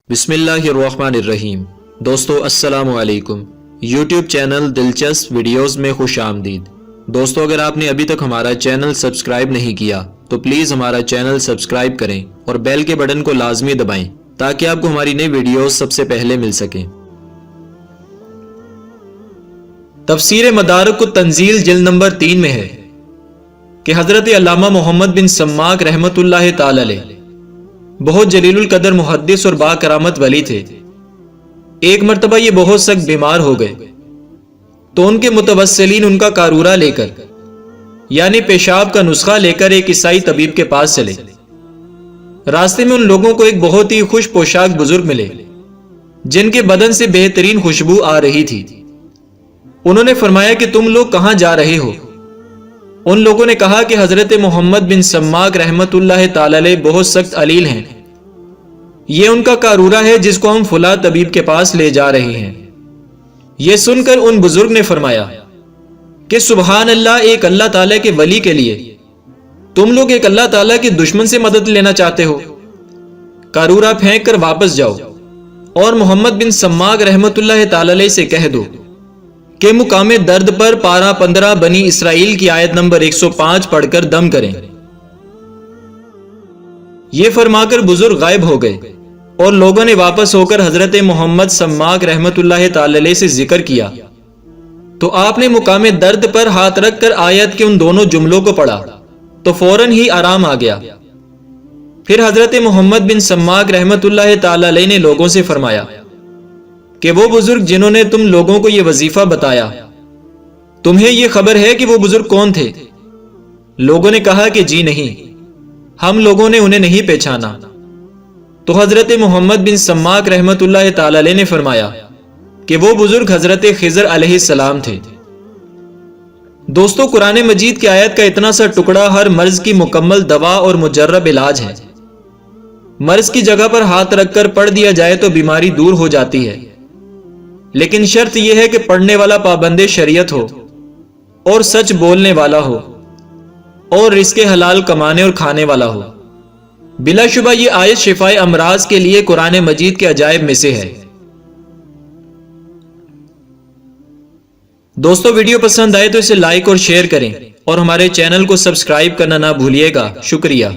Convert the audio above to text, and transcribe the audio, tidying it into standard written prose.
بسم اللہ الرحمن الرحیم۔ دوستو السلام علیکم۔ یوٹیوب چینل دلچسپ ویڈیوز میں خوش آمدید۔ دوستو اگر آپ نے ابھی تک ہمارا چینل سبسکرائب نہیں کیا تو پلیز ہمارا چینل سبسکرائب کریں اور بیل کے بٹن کو لازمی دبائیں تاکہ آپ کو ہماری نئی ویڈیوز سب سے پہلے مل سکیں۔ تفسیر مدارک التنزیل جلد نمبر 3 میں ہے کہ حضرت علامہ محمد بن سماک رحمۃ اللہ تعالی علیہ بہت جلیل القدر محدث اور با کرامت ولی تھے۔ ایک مرتبہ یہ بہت سخت بیمار ہو گئے تو ان کے متوسلین ان کا قارورہ لے کر یعنی پیشاب کا نسخہ لے کر ایک عیسائی طبیب کے پاس چلے۔ راستے میں ان لوگوں کو ایک بہت ہی خوش پوشاک بزرگ ملے جن کے بدن سے بہترین خوشبو آ رہی تھی۔ انہوں نے فرمایا کہ تم لوگ کہاں جا رہے ہو؟ ان لوگوں نے کہا کہ حضرت محمد بن سماک رحمت اللہ تعالی علیہ بہت سخت علیل ہیں، یہ ان کا قارورہ ہے جس کو ہم فلاں طبیب کے پاس لے جا رہے ہیں۔ یہ سن کر ان بزرگ نے فرمایا کہ سبحان اللہ، ایک اللہ تعالیٰ کے ولی کے لیے تم لوگ ایک اللہ تعالیٰ کے دشمن سے مدد لینا چاہتے ہو؟ قارورہ پھینک کر واپس جاؤ اور محمد بن سماک رحمت اللہ تعالی علیہ سے کہہ دو کہ مقام درد پر پارہ 15 بنی اسرائیل کی آیت نمبر 105 پڑھ کر دم کریں۔ یہ فرما کر بزرگ غائب ہو گئے اور لوگوں نے واپس ہو کر حضرت محمد سماک رحمت اللہ تعالی علیہ سے ذکر کیا تو آپ نے مقام درد پر ہاتھ رکھ کر آیت کے ان دونوں جملوں کو پڑھا تو فوراً ہی آرام آ گیا۔ پھر حضرت محمد بن سماک رحمت اللہ تعالی علیہ نے لوگوں سے فرمایا کہ وہ بزرگ جنہوں نے تم لوگوں کو یہ وظیفہ بتایا، تمہیں یہ خبر ہے کہ وہ بزرگ کون تھے؟ لوگوں نے کہا کہ جی نہیں، ہم لوگوں نے انہیں نہیں پہچانا۔ تو حضرت محمد بن سماک رحمت اللہ تعالی علیہ نے فرمایا کہ وہ بزرگ حضرت خضر علیہ السلام تھے۔ دوستو، قرآن مجید کی آیت کا اتنا سا ٹکڑا ہر مرض کی مکمل دوا اور مجرب علاج ہے۔ مرض کی جگہ پر ہاتھ رکھ کر پڑھ دیا جائے تو بیماری دور ہو جاتی ہے، لیکن شرط یہ ہے کہ پڑھنے والا پابند شریعت ہو اور سچ بولنے والا ہو اور رزق حلال کمانے اور کھانے والا ہو۔ بلا شبہ یہ آیت شفاء امراض کے لیے قرآن مجید کے عجائب میں سے ہے۔ دوستو، ویڈیو پسند آئے تو اسے لائک اور شیئر کریں اور ہمارے چینل کو سبسکرائب کرنا نہ بھولیے گا۔ شکریہ۔